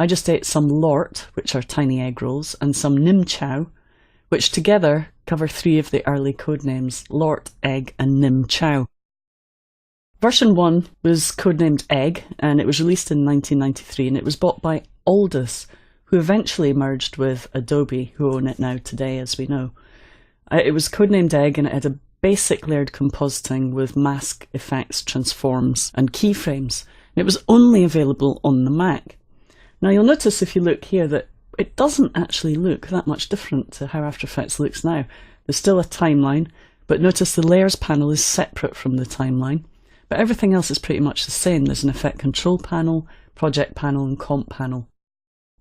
I just ate some lort, which are tiny egg rolls, and some nim chow, which together cover 3 of the early codenames, lort, egg, and nim chow. Version 1 was codenamed Egg, and it was released in 1993, and it was bought by Aldus, who eventually merged with Adobe, who own it now today, as we know. It was codenamed Egg, and it had a basic layered compositing with mask effects, transforms, and keyframes. And it was only available on the Mac. Now you'll notice if you look here that it doesn't actually look that much different to how After Effects looks now. There's still a timeline, but notice the layers panel is separate from the timeline. But everything else is pretty much the same. There's an effect control panel, project panel, and comp panel.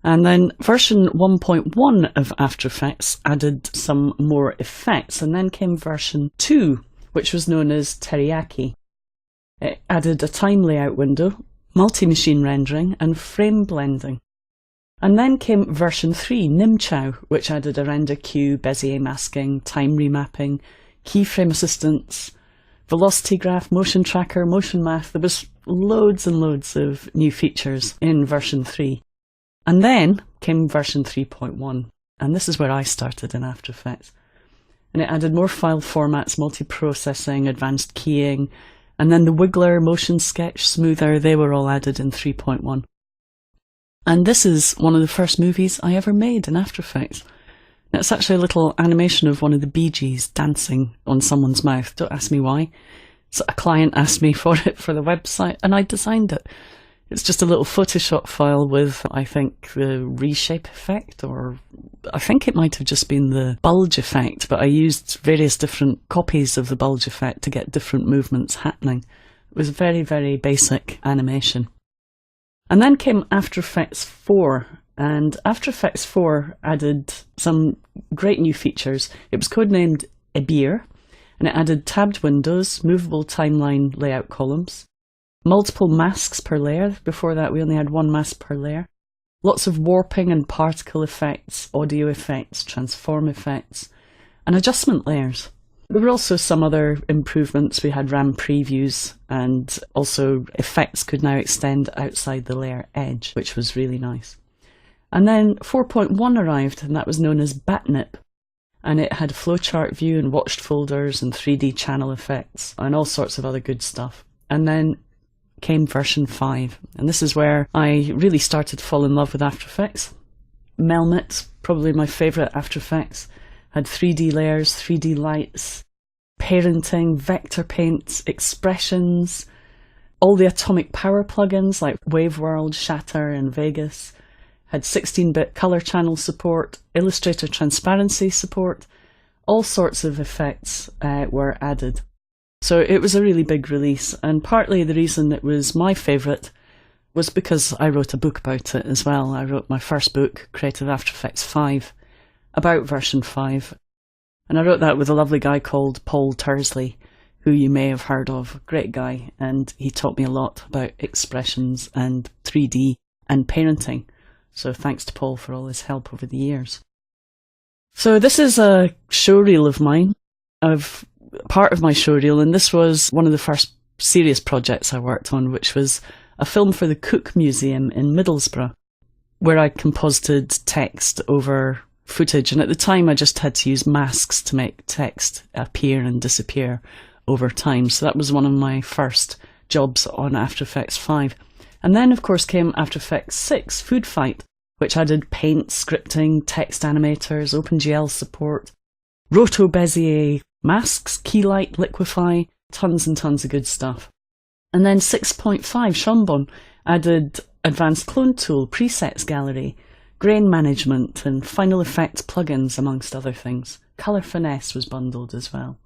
And then version 1.1 of After Effects added some more effects, and then came version 2, which was known as Teriyaki. It added a time layout window, multi-machine rendering, and frame blending. And then came version 3, Nimchow, which added a render queue, Bezier masking, time remapping, keyframe assistance, velocity graph, motion tracker, motion math. There was loads and loads of new features in version 3. And then came version 3.1, and this is where I started in After Effects. And it added more file formats, multi-processing, advanced keying, and then the Wiggler, Motion Sketch, Smoother, they were all added in 3.1. And this is one of the first movies I ever made in After Effects. Now, it's actually a little animation of one of the Bee Gees dancing on someone's mouth. Don't ask me why. So a client asked me for it for the website, and I designed it. It's just a little Photoshop file with, I think, the reshape effect, or I think it might have just been the bulge effect, but I used various different copies of the bulge effect to get different movements happening. It was very, very basic animation. And then came After Effects 4, and After Effects 4 added some great new features. It was codenamed Ebir, and it added tabbed windows, movable timeline layout columns, multiple masks per layer. Before that, we only had 1 mask per layer. Lots of warping and particle effects, audio effects, transform effects, and adjustment layers. There were also some other improvements. We had RAM previews, and also effects could now extend outside the layer edge, which was really nice. And then 4.1 arrived, and that was known as Batnip. And it had a flowchart view and watched folders and 3D channel effects and all sorts of other good stuff. And then came version 5, and this is where I really started to fall in love with After Effects. Melmit, probably my favourite After Effects, had 3D layers, 3D lights, parenting, vector paints, expressions, all the atomic power plugins like Wave World, Shatter and Vegas, had 16-bit colour channel support, Illustrator transparency support, all sorts of effects were added. So it was a really big release, and partly the reason it was my favourite was because I wrote a book about it as well. I wrote my first book, Creative After Effects 5, about version 5. And I wrote that with a lovely guy called Paul Tursley, who you may have heard of, great guy, and he taught me a lot about expressions and 3D and parenting. So thanks to Paul for all his help over the years. So this is a showreel of mine, of part of my showreel, and this was one of the first serious projects I worked on, which was a film for the Cook Museum in Middlesbrough, where I composited text over footage, and at the time I just had to use masks to make text appear and disappear over time. So that was one of my first jobs on After Effects 5. And then of course came After Effects 6, Food Fight, which added paint, scripting, text animators, OpenGL support, Roto Bezier masks, Keylight, Liquify, tons and tons of good stuff. And then 6.5, Shambon, added Advanced Clone Tool, Presets Gallery, Grain Management and Final Effects plugins, amongst other things. Colour Finesse was bundled as well.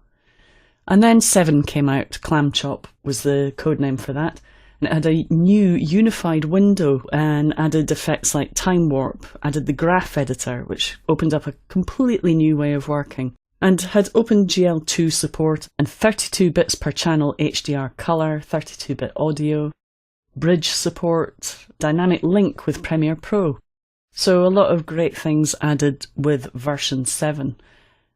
And then 7 came out, Clam Chop was the codename for that. And it had a new unified window and added effects like Time Warp, added the graph editor, which opened up a completely new way of working, and had OpenGL 2 support and 32 bits per channel HDR colour, 32-bit audio, bridge support, dynamic link with Premiere Pro. So a lot of great things added with version 7.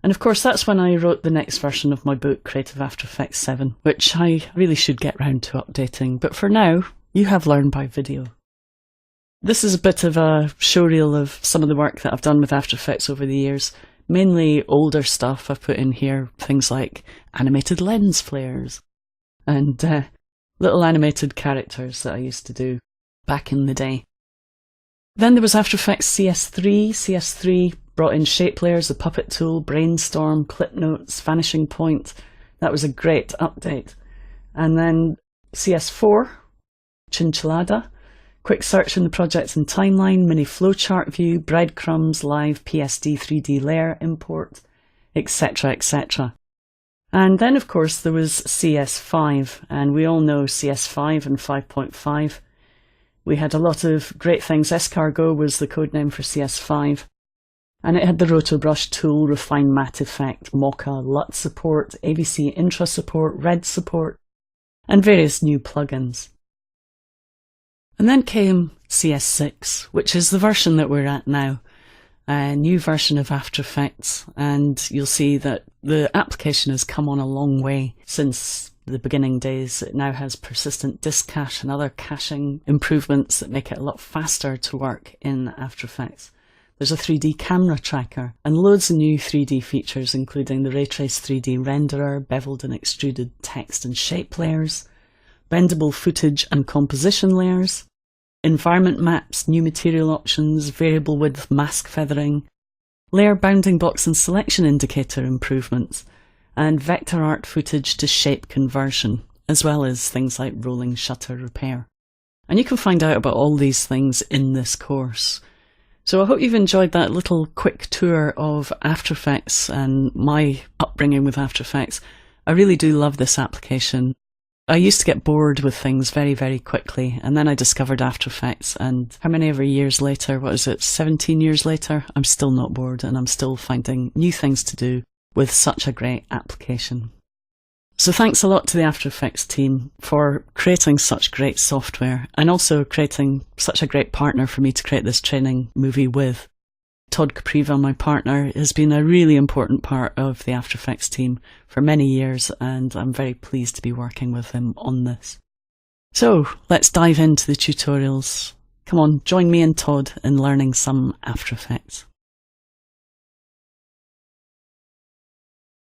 And of course that's when I wrote the next version of my book, Creative After Effects 7, which I really should get round to updating. But for now, you have learned by video. This is a bit of a showreel of some of the work that I've done with After Effects over the years. Mainly older stuff I've put in here, things like animated lens flares and little animated characters that I used to do back in the day. Then there was After Effects CS3. CS3 brought in shape layers, the puppet tool, brainstorm, clip notes, vanishing point. That was a great update. And then CS4, Chinchillada, quick search in the projects and timeline, mini flowchart view, breadcrumbs, live PSD 3D layer import, etc, etc. And then of course there was CS5, and we all know CS5 and 5.5. We had a lot of great things. Escargot was the codename for CS5. And it had the Rotobrush tool, Refine Matte Effect, Mocha, LUT support, AVC Intra support, Red support, and various new plugins. And then came CS6, which is the version that we're at now, a new version of After Effects, and you'll see that the application has come on a long way since the beginning days. It now has persistent disk cache and other caching improvements that make it a lot faster to work in After Effects. There's a 3D camera tracker and loads of new 3D features, including the Ray Trace 3D renderer, beveled and extruded text and shape layers, bendable footage and composition layers, environment maps, new material options, variable width mask feathering, layer bounding box and selection indicator improvements, and vector art footage to shape conversion, as well as things like rolling shutter repair. And you can find out about all these things in this course. So I hope you've enjoyed that little quick tour of After Effects and my upbringing with After Effects. I really do love this application. I used to get bored with things very, very quickly, and then I discovered After Effects, and how many ever years later, 17 years later, I'm still not bored, and I'm still finding new things to do with such a great application. So thanks a lot to the After Effects team for creating such great software, and also creating such a great partner for me to create this training movie with. Todd Capriva, my partner, has been a really important part of the After Effects team for many years, and I'm very pleased to be working with him on this. So let's dive into the tutorials. Come on, join me and Todd in learning some After Effects.